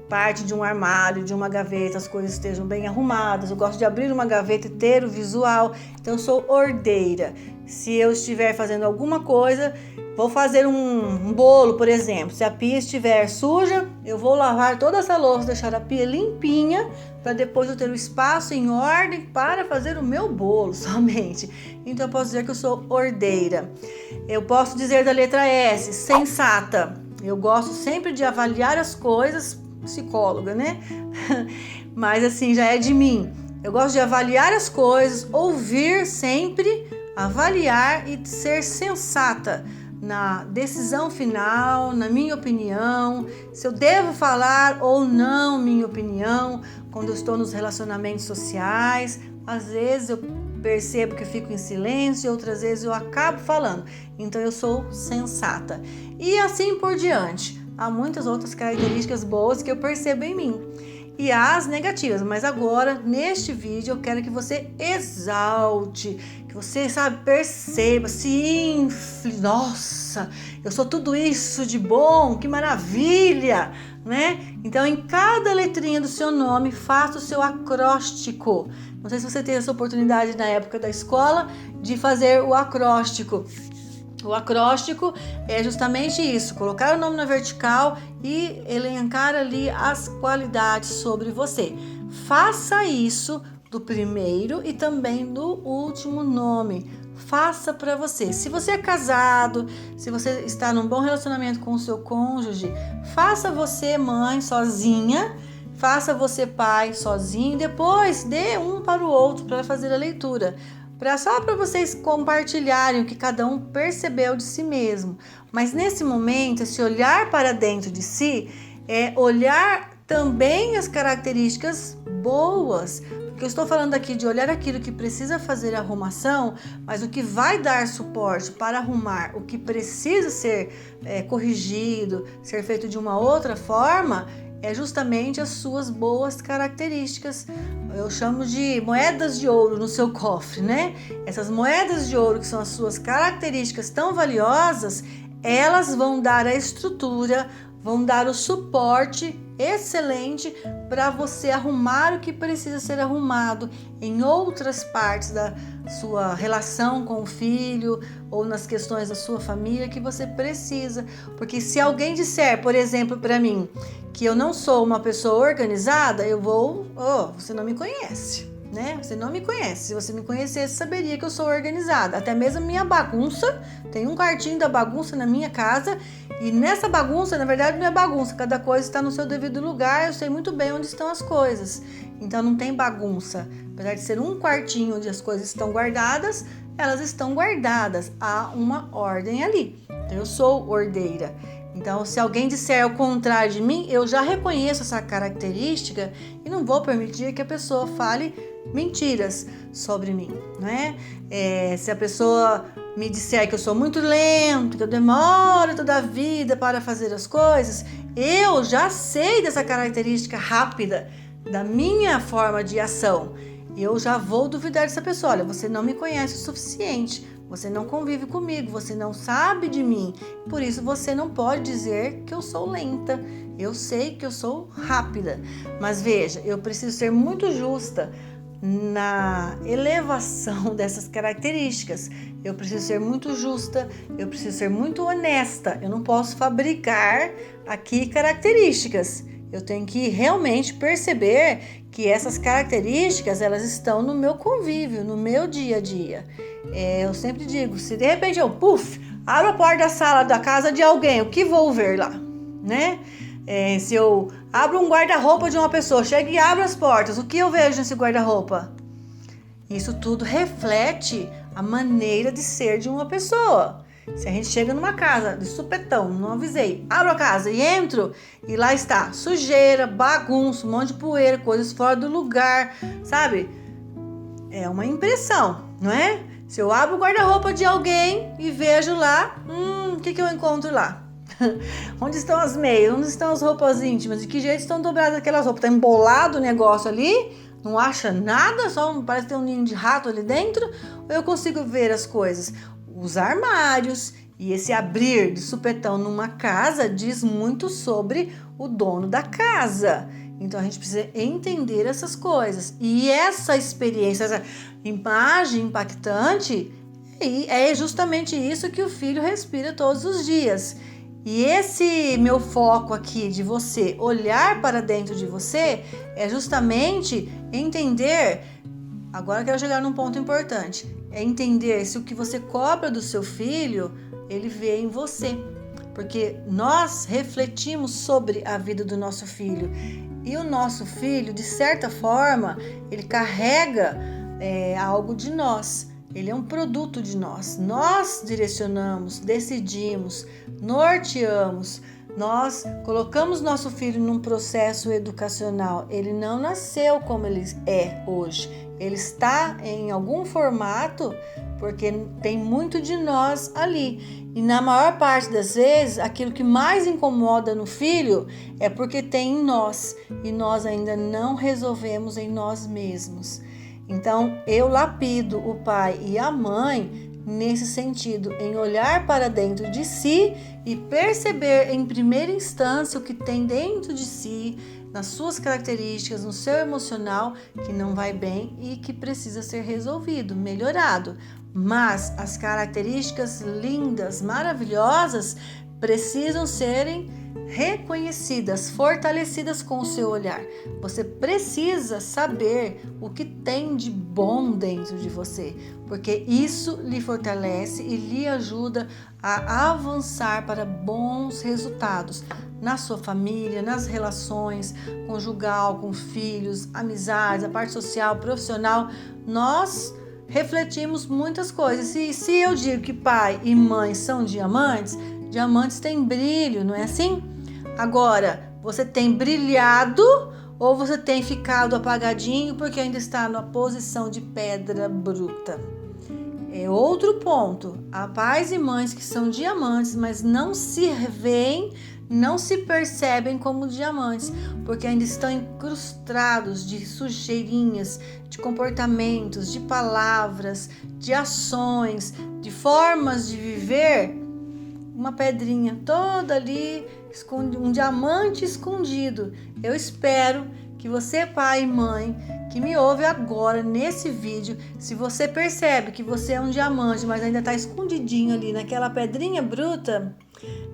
parte de um armário, de uma gaveta, as coisas estejam bem arrumadas, eu gosto de abrir uma gaveta e ter o visual, então eu sou ordeira. Se eu estiver fazendo alguma coisa, vou fazer um bolo, por exemplo. Se a pia estiver suja, eu vou lavar toda essa louça, deixar a pia limpinha, para depois eu ter o espaço em ordem para fazer o meu bolo somente. Então eu posso dizer que eu sou ordeira. Eu posso dizer da letra S, sensata. Eu gosto sempre de avaliar as coisas, psicóloga, né? Mas assim, já é de mim. Eu gosto de avaliar as coisas, ouvir sempre, avaliar e ser sensata na decisão final, na minha opinião, se eu devo falar ou não minha opinião quando eu estou nos relacionamentos sociais. Às vezes eu percebo que eu fico em silêncio, outras vezes eu acabo falando. Então eu sou sensata. E assim por diante. Há muitas outras características boas que eu percebo em mim. E as negativas, mas agora neste vídeo eu quero que você exalte, que você, perceba, se infle. Nossa, eu sou tudo isso de bom, que maravilha, né? Então, em cada letrinha do seu nome, faça o seu acróstico. Não sei se você teve essa oportunidade na época da escola de fazer o acróstico. O acróstico é justamente isso, colocar o nome na vertical e elencar ali as qualidades sobre você. Faça isso do primeiro e também do último nome. Faça para você. Se você é casado, se você está num bom relacionamento com o seu cônjuge, faça você mãe sozinha, faça você pai sozinho, depois dê um para o outro para fazer a leitura. Só para vocês compartilharem o que cada um percebeu de si mesmo. Mas nesse momento, esse olhar para dentro de si é olhar também as características boas. Porque eu estou falando aqui de olhar aquilo que precisa fazer arrumação, mas o que vai dar suporte para arrumar, o que precisa ser corrigido, ser feito de uma outra forma, é justamente as suas boas características. Eu chamo de moedas de ouro no seu cofre, né? Essas moedas de ouro, que são as suas características tão valiosas, elas vão dar a estrutura, vão dar o suporte excelente para você arrumar o que precisa ser arrumado em outras partes da sua relação com o filho ou nas questões da sua família que você precisa. Porque se alguém disser, por exemplo, para mim, que eu não sou uma pessoa organizada, eu vou, você não me conhece, né? Você não me conhece. Se você me conhecesse, saberia que eu sou organizada. Até mesmo a minha bagunça, tem um quartinho da bagunça na minha casa, e nessa bagunça, na verdade, não é bagunça, cada coisa está no seu devido lugar, eu sei muito bem onde estão as coisas. Então não tem bagunça. Apesar de ser um quartinho onde as coisas estão guardadas, elas estão guardadas. Há uma ordem ali. Então eu sou ordeira. Então, se alguém disser o contrário de mim, eu já reconheço essa característica e não vou permitir que a pessoa fale mentiras sobre mim, né? Se a pessoa me disser que eu sou muito lento, que eu demoro toda a vida para fazer as coisas, eu já sei dessa característica rápida da minha forma de ação. Eu já vou duvidar dessa pessoa. Olha, você não me conhece o suficiente. Você não convive comigo, você não sabe de mim, por isso você não pode dizer que eu sou lenta. Eu sei que eu sou rápida, mas veja, eu preciso ser muito justa na elevação dessas características. Eu preciso ser muito justa, eu preciso ser muito honesta. Eu não posso fabricar aqui características. Eu tenho que realmente perceber que essas características, elas estão no meu convívio, no meu dia a dia. Eu sempre digo, se de repente eu, abro a porta da sala da casa de alguém, o que vou ver lá, né? Se eu abro um guarda-roupa de uma pessoa, chego e abro as portas, o que eu vejo nesse guarda-roupa? Isso tudo reflete a maneira de ser de uma pessoa. Se a gente chega numa casa de supetão, não avisei, abro a casa e entro e lá está sujeira, bagunça, um monte de poeira, coisas fora do lugar, sabe? É uma impressão, não é? Se eu abro o guarda-roupa de alguém e vejo lá, o que eu encontro lá? Onde estão as meias? Onde estão as roupas íntimas? De que jeito estão dobradas aquelas roupas? Tá embolado o negócio ali? Não acha nada? Só parece ter um ninho de rato ali dentro? Ou eu consigo ver as coisas? Os armários e esse abrir de supetão numa casa diz muito sobre o dono da casa. Então a gente precisa entender essas coisas. E essa experiência, essa imagem impactante, é justamente isso que o filho respira todos os dias. E esse meu foco aqui de você olhar para dentro de você é justamente entender. Agora eu quero chegar num ponto importante. É entender se o que você cobra do seu filho, ele vê em você. Porque nós refletimos sobre a vida do nosso filho. E o nosso filho, de certa forma, ele carrega algo de nós. Ele é um produto de nós. Nós direcionamos, decidimos, norteamos. Nós colocamos nosso filho num processo educacional. Ele não nasceu como ele é hoje. Ele está em algum formato porque tem muito de nós ali. E na maior parte das vezes, aquilo que mais incomoda no filho é porque tem em nós. E nós ainda não resolvemos em nós mesmos. Então, eu lapido o pai e a mãe nesse sentido, em olhar para dentro de si e perceber em primeira instância o que tem dentro de si, nas suas características, no seu emocional, que não vai bem e que precisa ser resolvido, melhorado. Mas as características lindas, maravilhosas, precisam serem reconhecidas, fortalecidas com o seu olhar. Você precisa saber o que tem de bom dentro de você, porque isso lhe fortalece e lhe ajuda a avançar para bons resultados na sua família, nas relações conjugal, com filhos, amizades, a parte social, profissional. Nós refletimos muitas coisas. E se eu digo que pai e mãe são diamantes, diamantes têm brilho, não é assim? Agora, você tem brilhado ou você tem ficado apagadinho porque ainda está na posição de pedra bruta? É outro ponto. Há pais e mães que são diamantes, mas não se veem, não se percebem como diamantes, porque ainda estão incrustados de sujeirinhas, de comportamentos, de palavras, de ações, de formas de viver. Uma pedrinha toda ali, um diamante escondido. Eu espero que você, pai e mãe, que me ouve agora nesse vídeo, se você percebe que você é um diamante, mas ainda está escondidinho ali naquela pedrinha bruta,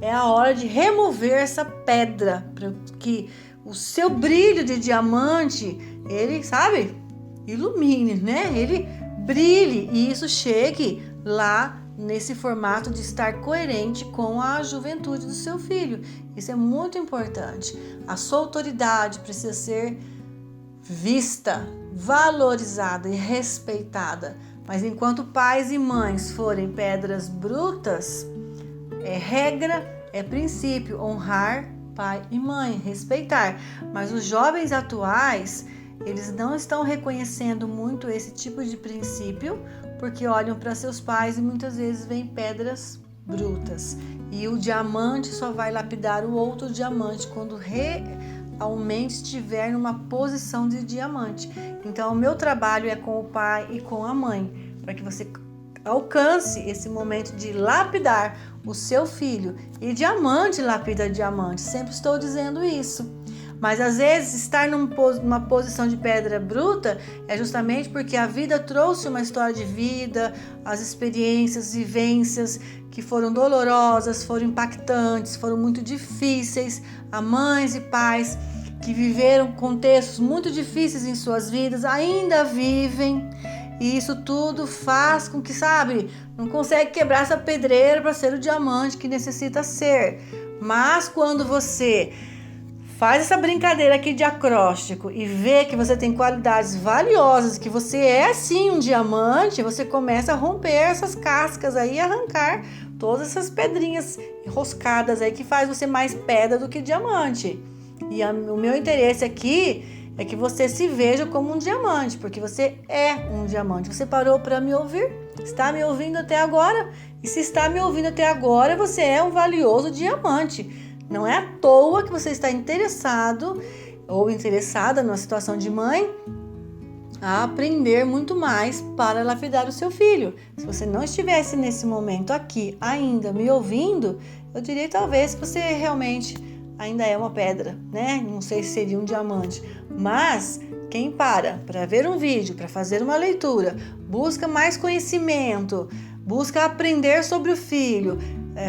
é a hora de remover essa pedra, para que o seu brilho de diamante, ele, sabe, ilumine, né? Ele brilhe e isso chegue lá nesse formato de estar coerente com a juventude do seu filho. Isso é muito importante. A sua autoridade precisa ser vista, valorizada e respeitada. Mas enquanto pais e mães forem pedras brutas, é regra, é princípio honrar pai e mãe, respeitar. Mas os jovens atuais, eles não estão reconhecendo muito esse tipo de princípio, porque olham para seus pais e muitas vezes veem pedras brutas. E o diamante só vai lapidar o outro diamante quando realmente estiver numa posição de diamante. Então, o meu trabalho é com o pai e com a mãe, para que você alcance esse momento de lapidar o seu filho. E diamante lapida diamante, sempre estou dizendo isso. Mas às vezes estar numa posição de pedra bruta é justamente porque a vida trouxe uma história de vida, as experiências, vivências que foram dolorosas, foram impactantes, foram muito difíceis. Há mães e pais que viveram contextos muito difíceis em suas vidas, ainda vivem. E isso tudo faz com que, sabe, não consegue quebrar essa pedreira para ser o diamante que necessita ser. Mas quando você faz essa brincadeira aqui de acróstico e vê que você tem qualidades valiosas, que você é sim um diamante, você começa a romper essas cascas aí e arrancar todas essas pedrinhas enroscadas aí que faz você mais pedra do que diamante. E o meu interesse aqui é que você se veja como um diamante, porque você é um diamante. Você parou para me ouvir? Está me ouvindo até agora? E se está me ouvindo até agora, você é um valioso diamante. Não é à toa que você está interessado ou interessada numa situação de mãe a aprender muito mais para lapidar o seu filho. Se você não estivesse nesse momento aqui ainda me ouvindo, eu diria talvez que você realmente ainda é uma pedra, né? Não sei se seria um diamante, mas quem para ver um vídeo, para fazer uma leitura, busca mais conhecimento, busca aprender sobre o filho,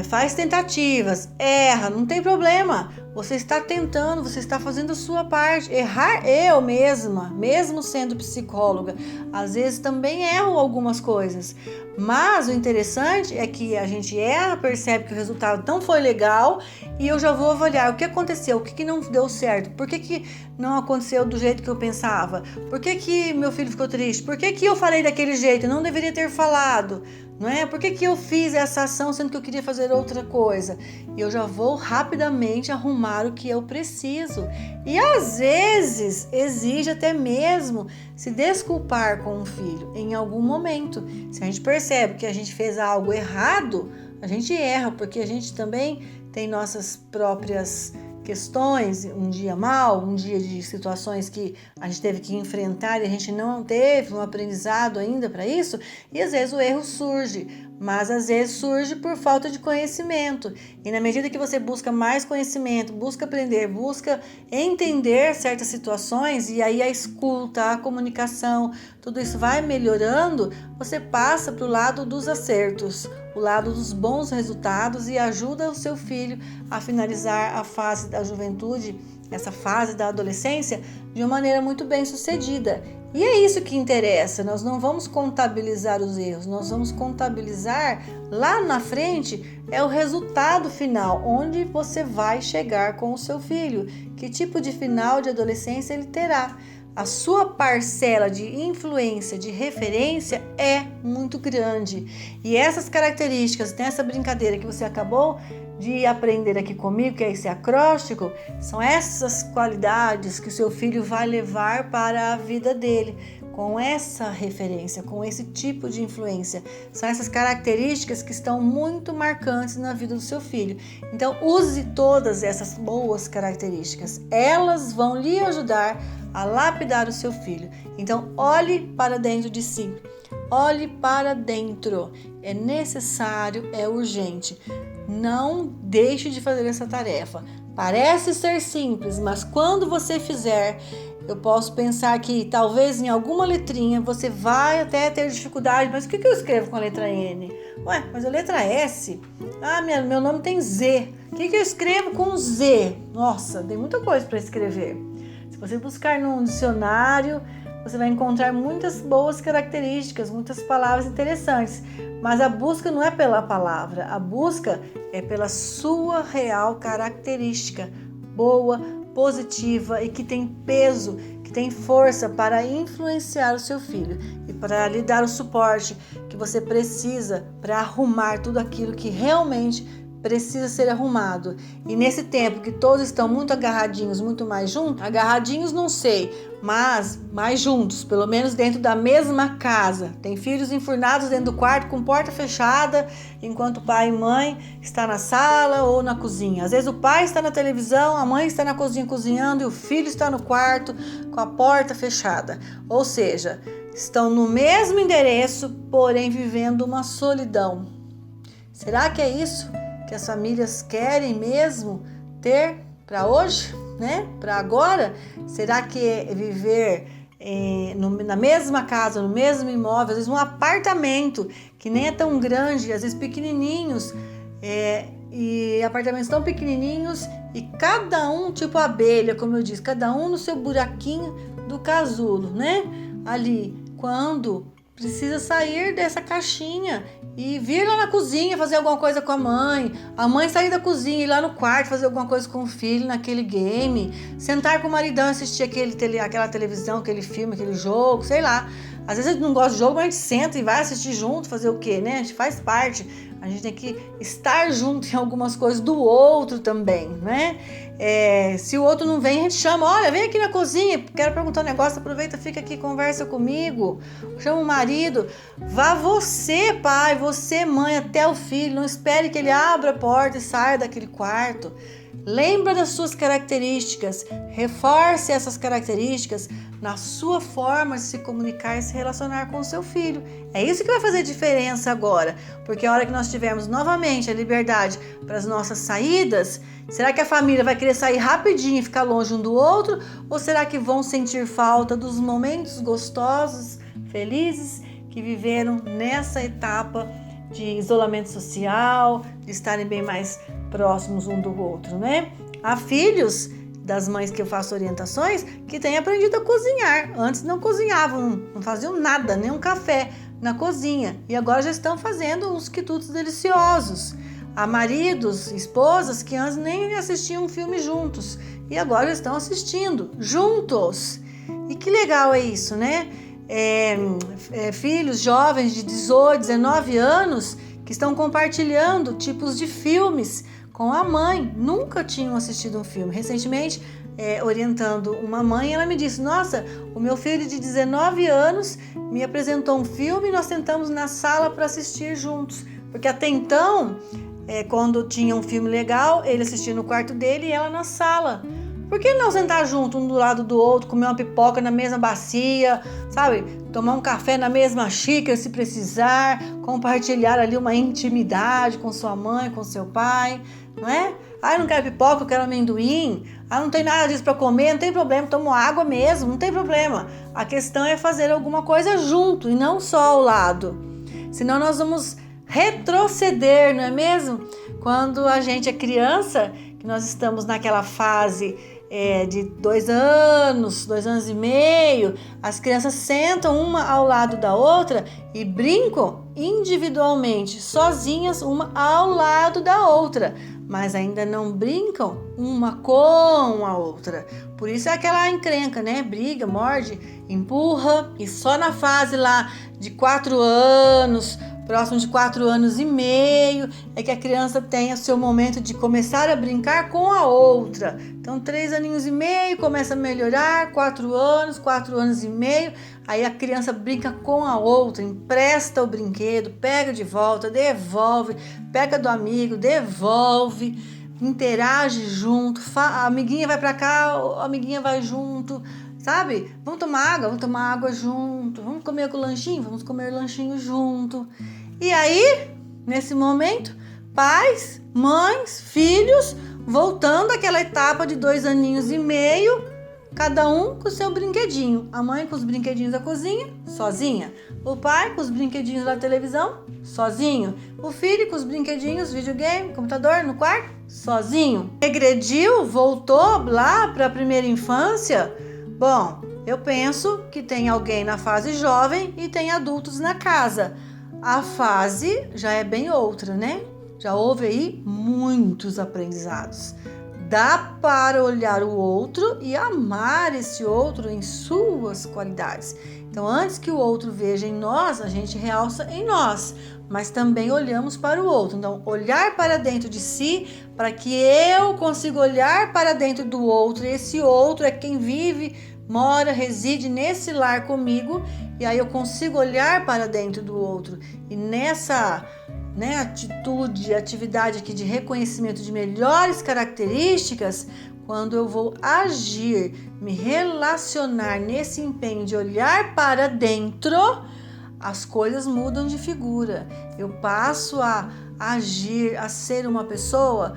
faz tentativas, erra, não tem problema. Você está tentando, você está fazendo a sua parte. Errar eu mesma, mesmo sendo psicóloga, às vezes também erro algumas coisas. Mas o interessante é que a gente erra, percebe que o resultado não foi legal e eu já vou avaliar o que aconteceu, o que não deu certo, por que não aconteceu do jeito que eu pensava, por que meu filho ficou triste, por que eu falei daquele jeito, eu não deveria ter falado. Não é? Por que eu fiz essa ação sendo que eu queria fazer outra coisa? E eu já vou rapidamente arrumar o que eu preciso. E às vezes exige até mesmo se desculpar com o filho em algum momento. Se a gente percebe que a gente fez algo errado, a gente erra, porque a gente também tem nossas próprias questões, um dia mal, um dia de situações que a gente teve que enfrentar e a gente não teve um aprendizado ainda para isso, e às vezes o erro surge, mas às vezes surge por falta de conhecimento. E na medida que você busca mais conhecimento, busca aprender, busca entender certas situações, e aí a escuta, a comunicação, tudo isso vai melhorando, você passa para o lado dos acertos, o lado dos bons resultados e ajuda o seu filho a finalizar a fase da juventude, essa fase da adolescência, de uma maneira muito bem sucedida. E é isso que interessa, nós não vamos contabilizar os erros, nós vamos contabilizar lá na frente, é o resultado final, onde você vai chegar com o seu filho, que tipo de final de adolescência ele terá. A sua parcela de influência, de referência é muito grande. E essas características, nessa brincadeira que você acabou de aprender aqui comigo, que é esse acróstico, são essas qualidades que o seu filho vai levar para a vida dele, com essa referência, com esse tipo de influência. São essas características que estão muito marcantes na vida do seu filho. Então, use todas essas boas características. Elas vão lhe ajudar a lapidar o seu filho. Então, olhe para dentro de si. Olhe para dentro. É necessário, é urgente. Não deixe de fazer essa tarefa. Parece ser simples, mas quando você fizer, eu posso pensar que talvez em alguma letrinha você vai até ter dificuldade. Mas o que eu escrevo com a letra N? Ué, mas a letra S? Ah, meu nome tem Z. O que eu escrevo com Z? Nossa, tem muita coisa para escrever. Se você buscar num dicionário, você vai encontrar muitas boas características, muitas palavras interessantes. Mas a busca não é pela palavra, a busca é pela sua real característica, boa, positiva e que tem peso, que tem força para influenciar o seu filho e para lhe dar o suporte que você precisa para arrumar tudo aquilo que realmente precisa ser arrumado. E nesse tempo que todos estão muito agarradinhos, muito mais juntos, agarradinhos não sei, mas mais juntos, pelo menos dentro da mesma casa. Tem filhos enfurnados dentro do quarto com porta fechada, enquanto o pai e mãe estão na sala ou na cozinha. Às vezes o pai está na televisão, a mãe está na cozinha cozinhando e o filho está no quarto com a porta fechada. Ou seja, estão no mesmo endereço, porém vivendo uma solidão. Será que é isso que as famílias querem mesmo ter para hoje, né? Para agora? Será que é viver na mesma casa, no mesmo imóvel, às vezes um apartamento que nem é tão grande, às vezes pequenininhos, e apartamentos tão pequenininhos e cada um tipo abelha, como eu disse, cada um no seu buraquinho do casulo, né? Ali, quando precisa sair dessa caixinha e vir lá na cozinha fazer alguma coisa com a mãe sair da cozinha e ir lá no quarto fazer alguma coisa com o filho naquele game, sentar com o maridão e assistir aquela televisão, aquele filme, aquele jogo, sei lá. Às vezes a gente não gosta de jogo, mas a gente senta e vai assistir junto, fazer o quê, né? A gente faz parte, a gente tem que estar junto em algumas coisas do outro também, né? Se o outro não vem, a gente chama, olha, vem aqui na cozinha, quero perguntar um negócio, aproveita, fica aqui, conversa comigo, chama o marido, vá você, pai, você, mãe, até o filho, não espere que ele abra a porta e saia daquele quarto. Lembra das suas características, reforce essas características na sua forma de se comunicar e se relacionar com o seu filho. É isso que vai fazer diferença agora, porque a hora que nós tivermos novamente a liberdade para as nossas saídas, será que a família vai querer sair rapidinho e ficar longe um do outro? Ou será que vão sentir falta dos momentos gostosos, felizes que viveram nessa etapa de isolamento social, de estarem bem mais próximos um do outro, né? Há filhos das mães que eu faço orientações que têm aprendido a cozinhar. Antes não cozinhavam, não faziam nada, nem um café na cozinha. E agora já estão fazendo uns quitutes deliciosos. Há maridos, esposas que antes nem assistiam um filme juntos e agora já estão assistindo juntos. E que legal é isso, né? Filhos jovens de 18, 19 anos que estão compartilhando tipos de filmes com a mãe, nunca tinham assistido um filme. Recentemente, orientando uma mãe, ela me disse, nossa, o meu filho de 19 anos me apresentou um filme e nós sentamos na sala para assistir juntos, porque até então quando tinha um filme legal, ele assistia no quarto dele e ela na sala. Por que não sentar junto, um do lado do outro, comer uma pipoca na mesma bacia, sabe? Tomar um café na mesma xícara se precisar, compartilhar ali uma intimidade com sua mãe, com seu pai, não é? Ah, eu não quero pipoca, eu quero amendoim. Ah, não tem nada disso para comer, não tem problema, tomo água mesmo, não tem problema. A questão é fazer alguma coisa junto e não só ao lado. Senão nós vamos retroceder, não é mesmo? Quando a gente é criança, que nós estamos naquela fase de 2 anos, 2 anos e meio, as crianças sentam uma ao lado da outra e brincam individualmente, sozinhas, uma ao lado da outra, mas ainda não brincam uma com a outra. Por isso é aquela encrenca, né? Briga, morde, empurra, e só na fase lá de 4 anos, próximo de 4 anos e meio, é que a criança tem o seu momento de começar a brincar com a outra. Então, 3 aninhos e meio, começa a melhorar, 4 anos e meio, aí a criança brinca com a outra, empresta o brinquedo, pega de volta, devolve, pega do amigo, devolve, interage junto, a amiguinha vai pra cá, a amiguinha vai junto, sabe? Vamos tomar água junto, vamos comer o lanchinho, vamos comer o lanchinho junto. E aí, nesse momento, pais, mães, filhos, voltando àquela etapa de 2 aninhos e meio, cada um com o seu brinquedinho. A mãe com os brinquedinhos da cozinha, sozinha. O pai com os brinquedinhos da televisão, sozinho. O filho com os brinquedinhos, videogame, computador, no quarto, sozinho. Regrediu, voltou lá para a primeira infância. Bom, eu penso que tem alguém na fase jovem e tem adultos na casa. A fase já é bem outra, né? Já houve aí muitos aprendizados. Dá para olhar o outro e amar esse outro em suas qualidades. Então, antes que o outro veja em nós, a gente realça em nós, mas também olhamos para o outro. Então, olhar para dentro de si, para que eu consiga olhar para dentro do outro. E esse outro é quem vive, mora, reside nesse lar comigo, e aí eu consigo olhar para dentro do outro. E nessa atividade aqui de reconhecimento de melhores características, quando eu vou agir, me relacionar nesse empenho de olhar para dentro, as coisas mudam de figura. Eu passo a agir, a ser uma pessoa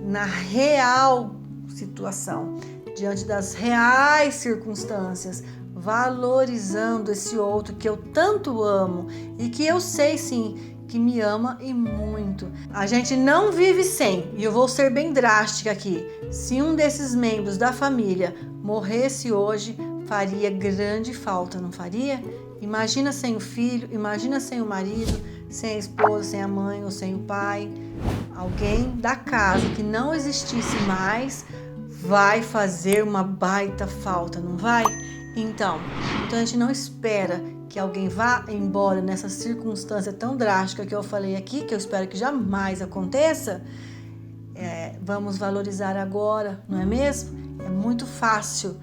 na real situação, diante das reais circunstâncias, valorizando esse outro que eu tanto amo e que eu sei sim que me ama e muito. A gente não vive sem, e eu vou ser bem drástica aqui. Se um desses membros da família morresse hoje, faria grande falta, não faria? Imagina sem o filho, imagina sem o marido, sem a esposa, sem a mãe ou sem o pai. Alguém da casa que não existisse mais vai fazer uma baita falta, não vai? Então a gente não espera que alguém vá embora nessa circunstância tão drástica que eu falei aqui, que eu espero que jamais aconteça. Vamos valorizar agora, não é mesmo? É muito fácil.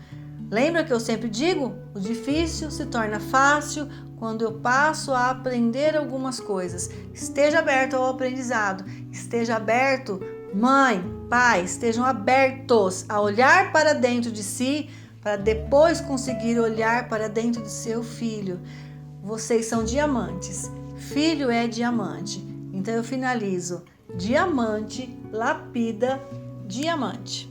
Lembra que eu sempre digo? O difícil se torna fácil quando eu passo a aprender algumas coisas. Esteja aberto ao aprendizado. Esteja aberto, mãe, pai, estejam abertos a olhar para dentro de si, para depois conseguir olhar para dentro de seu filho. Vocês são diamantes. Filho é diamante. Então eu finalizo. Diamante lapida diamante.